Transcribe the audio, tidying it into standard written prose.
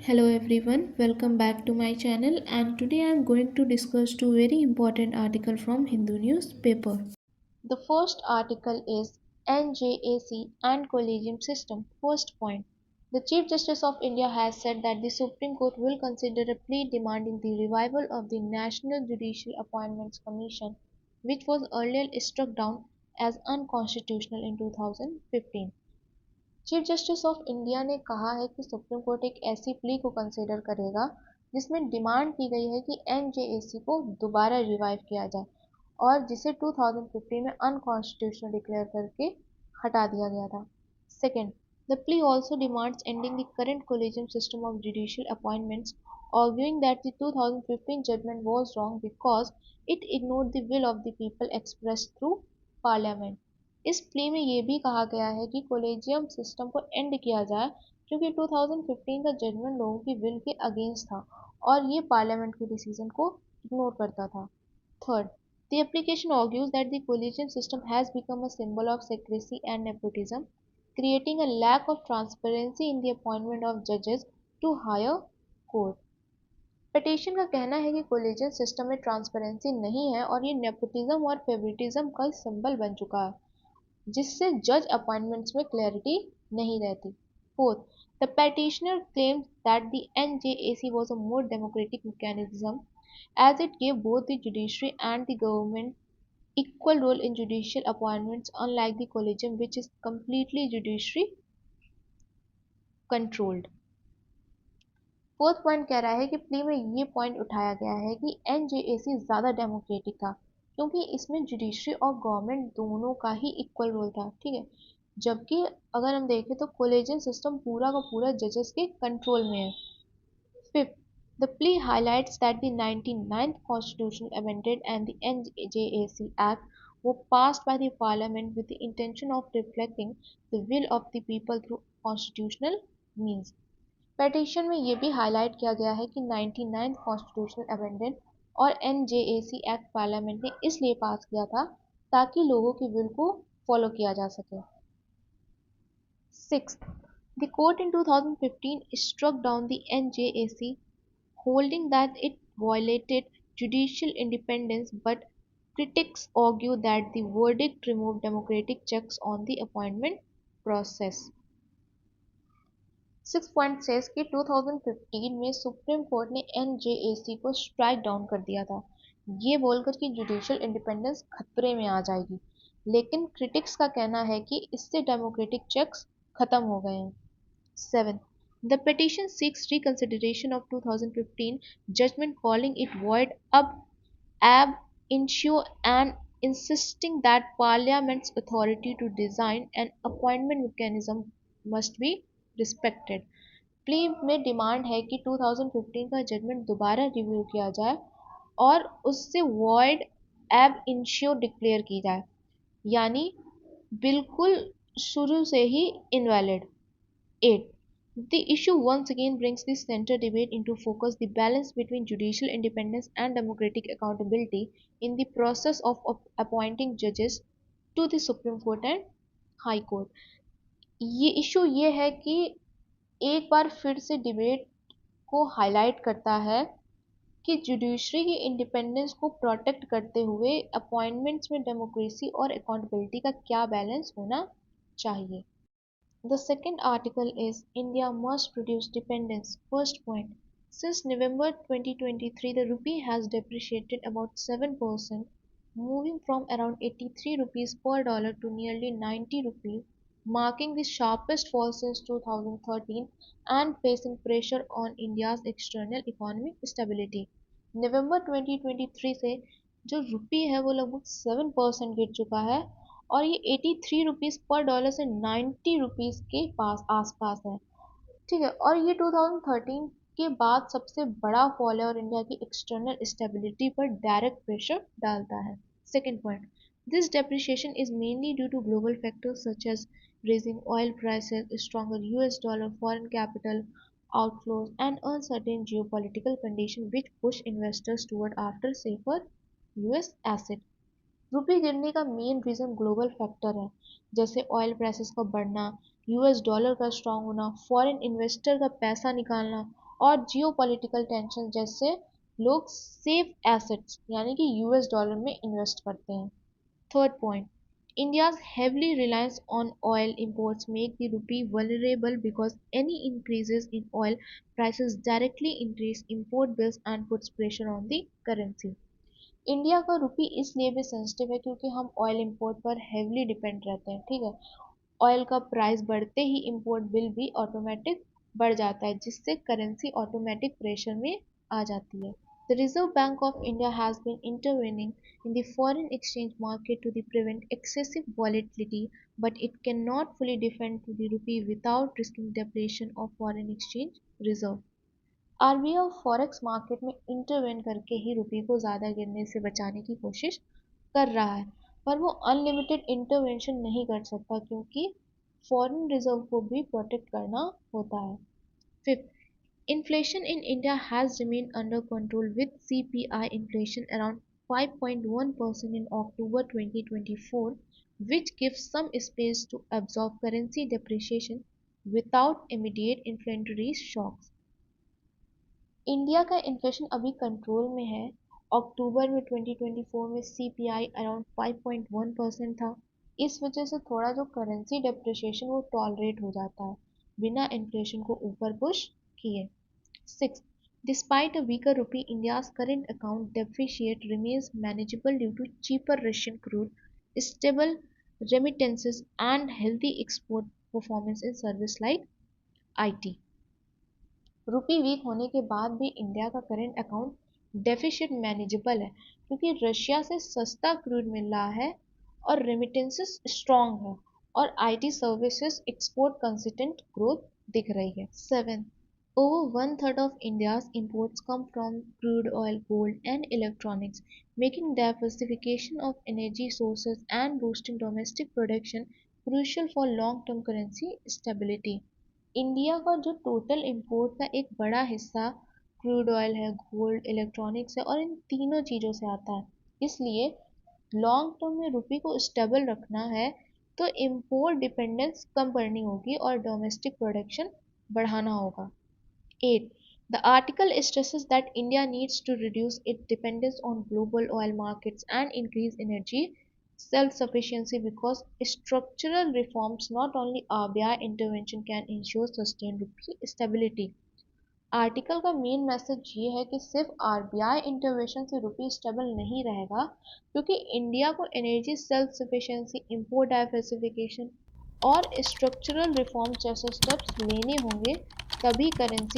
Hello everyone, welcome back to my channel and today I am going to discuss two very important articles from Hindu newspaper. The first article is NJAC and Collegium System. First point. The Chief Justice of India has said that the Supreme Court will consider a plea demanding the revival of the National Judicial Appointments Commission, which was earlier struck down as unconstitutional in 2015. Chief justice of India ने कहा है कि supreme court एक ऐसी plea को consider करेगा जिसमें demand की गई है कि एनजेएसी को दोबारा रिवाइव किया जाए और जिसे 2015 में अनकॉन्स्टिट्यूशनल डिक्लेयर करके हटा दिया गया था। Second, the plea also demands ending the current collegium system of judicial appointments, arguing that the 2015 judgment was wrong because it ignored the will of the people expressed through parliament। इस play में ये भी कहा गया है कि collegium system को and किया जाए क्योंकि 2015 का जजमेंट लोगों की विल के अगेंस्ट था और ये पार्लियामेंट के डिसीजन को इग्नोर करता था। Third, the application argues that the collegium system has become a symbol of secrecy and nepotism, creating a lack of transparency in the appointment of judges to higher court। Petition का कहना है कि collegium system में transparency नहीं है और ये nepotism और फेवरेटिज्म का सिंबल बन चुका है जिससे जज अपॉइंटमेंट्स में क्लैरिटी नहीं रहती। Fourth, the petitioner claims that the NJAC was a more democratic mechanism as it gave both the judiciary and the government equal role in judicial appointments unlike the collegium which is completely judiciary controlled। Fourth point कह रहा है कि plea में ये point उठाया गया है कि एनजेएसी ज़्यादा डेमोक्रेटिक था क्योंकि इसमें जुडिशरी और गवर्नमेंट दोनों का ही इक्वल रोल था, ठीक है, जबकि अगर हम देखें तो कोलेजियन सिस्टम पूरा का पूरा जजेस के कंट्रोल में है। Fifth, the plea highlights that the 99th Constitutional Amendment and the NJAC Act were passed by the Parliament with the intention of reflecting the will of the people through constitutional means। Petition में ये भी highlight किया गया है कि 99th constitutional amendment और NJAC act parliament ने इसलिए पास किया था ताकि लोगों की विल को फॉलो किया जा सके। Sixth, the court in 2015 struck down the NJAC, holding that it violated judicial independence, but critics argue that the verdict removed democratic checks on the appointment process। 6 point says कि 2015 में supreme court ने NJAC को strike down कर दिया था ये बोलकर कि जुडिशियल इंडिपेंडेंस खतरे में आ जाएगी, लेकिन क्रिटिक्स का कहना है कि इससे डेमोक्रेटिक चेक्स खत्म हो गए हैं। 7, the petition seeks reconsideration of 2015 judgment calling it void ab initio and insisting that parliament's authority to design an appointment mechanism must be respected. Plea में डिमांड है कि 2015 का जजमेंट दोबारा रिव्यू किया जाए और उससे वॉइड एब इंशियो डिक्लेयर की जाए, यानी बिल्कुल शुरू से ही invalid. 8, the issue once again brings the center debate into focus the balance between judicial independence and democratic accountability in the process of appointing judges to the Supreme Court and High Court। ये issue ये है कि एक बार फिर से debate को highlight करता है कि जुडिशरी की इंडिपेंडेंस को प्रोटेक्ट करते हुए अपॉइंटमेंट्स में डेमोक्रेसी और अकाउंटेबिलिटी का क्या बैलेंस होना चाहिए। The second article is India must produce dependence. First point, since November 2023 the rupee has depreciated about 7%, moving from around 83 rupees per dollar to nearly 90 rupees, marking the sharpest fall since 2013 and placing pressure on India's external economic stability। नवंबर 2023 से जो रुपी है वो लगभग 7% गिर चुका है और ये 83 रुपीज़ पर डॉलर से 90 रुपीज़ के पास आसपास है, ठीक है, और ये 2013 के बाद सबसे बड़ा फॉल है और इंडिया की एक्सटर्नल स्टेबिलिटी पर डायरेक्ट प्रेशर डालता है। Second point, this depreciation is mainly due to global factors such as rising oil prices, stronger US dollar, foreign capital outflows, and uncertain geopolitical conditions which push investors toward after safer US asset। रुपये गिरने का main reason global factor है जैसे oil prices का बढ़ना, US dollar का strong होना, foreign investor का पैसा निकालना और जियोपॉलिटिकल टेंशन जैसे लोग सेफ एसेट्स यानी कि यूएस डॉलर में इन्वेस्ट करते हैं। Third point, India's heavily reliance on oil imports make the rupee vulnerable because any increases in oil prices directly increase import bills and puts pressure on the currency. India का रुपी इसलिए भी sensitive है क्योंकि हम oil import पर heavily depend रहते हैं, ठीक है। ऑयल का प्राइस बढ़ते ही इंपोर्ट बिल भी ऑटोमेटिक बढ़ जाता है जिससे करेंसी ऑटोमेटिक प्रेशर में आ जाती है। The Reserve Bank of India has been intervening in the foreign exchange market to prevent excessive volatility, but it cannot fully defend the rupee without risking depletion of foreign exchange reserve. RBI forex market में intervene करके ही रुपये को ज़्यादा गिरने से बचाने की कोशिश कर रहा है, पर वो अनलिमिटेड इंटरवेंशन नहीं कर सकता क्योंकि फॉरेन रिजर्व को भी प्रोटेक्ट करना होता है। Fifth, inflation in India has remained under control with CPI inflation around 5.1% in October 2024, which gives some space to absorb currency depreciation without immediate inflationary shocks. India का इन्फ्लेशन अभी control में है। अक्टूबर में 2024 में सीपीआई अराउंड 5.1% था। इस वजह से थोड़ा जो करेंसी डेप्रिसिएशन वो टॉलरेट हो जाता है बिना इन्फ्लेशन को ऊपर पुश किए। Six, despite a weaker rupee, India's current account deficit remains manageable due to cheaper Russian crude, stable remittances, and healthy export performance in service like IT. Rupee weak होने के बाद भी इंडिया का current account deficit manageable है क्योंकि Russia से सस्ता crude मिल रहा है और रेमिटेंसेस स्ट्रॉन्ग है और IT services export consistent growth दिख रही है। 7. Over one third of India's imports come from crude oil, gold, and electronics, making diversification of energy sources and boosting domestic production crucial for long-term currency stability. India का जो total import का एक बड़ा हिस्सा crude oil है, gold, electronics है और इन तीनों चीज़ों से आता है। इसलिए लॉन्ग टर्म में रुपये को स्टेबल रखना है तो इंपोर्ट डिपेंडेंस कम करनी होगी और डोमेस्टिक प्रोडक्शन बढ़ाना होगा। 8. The article stresses that India needs to reduce its dependence on global oil markets and increase energy self-sufficiency because structural reforms, not only RBI intervention, can ensure sustained rupee stability. Article का main message ये है कि सिर्फ RBI intervention से रुपी stable नहीं रहेगा क्योंकि India को energy self sufficiency, import diversification और स्ट्रक्चरल रिफॉर्म जैसे स्टेप्स लेने होंगे तभी करेंसी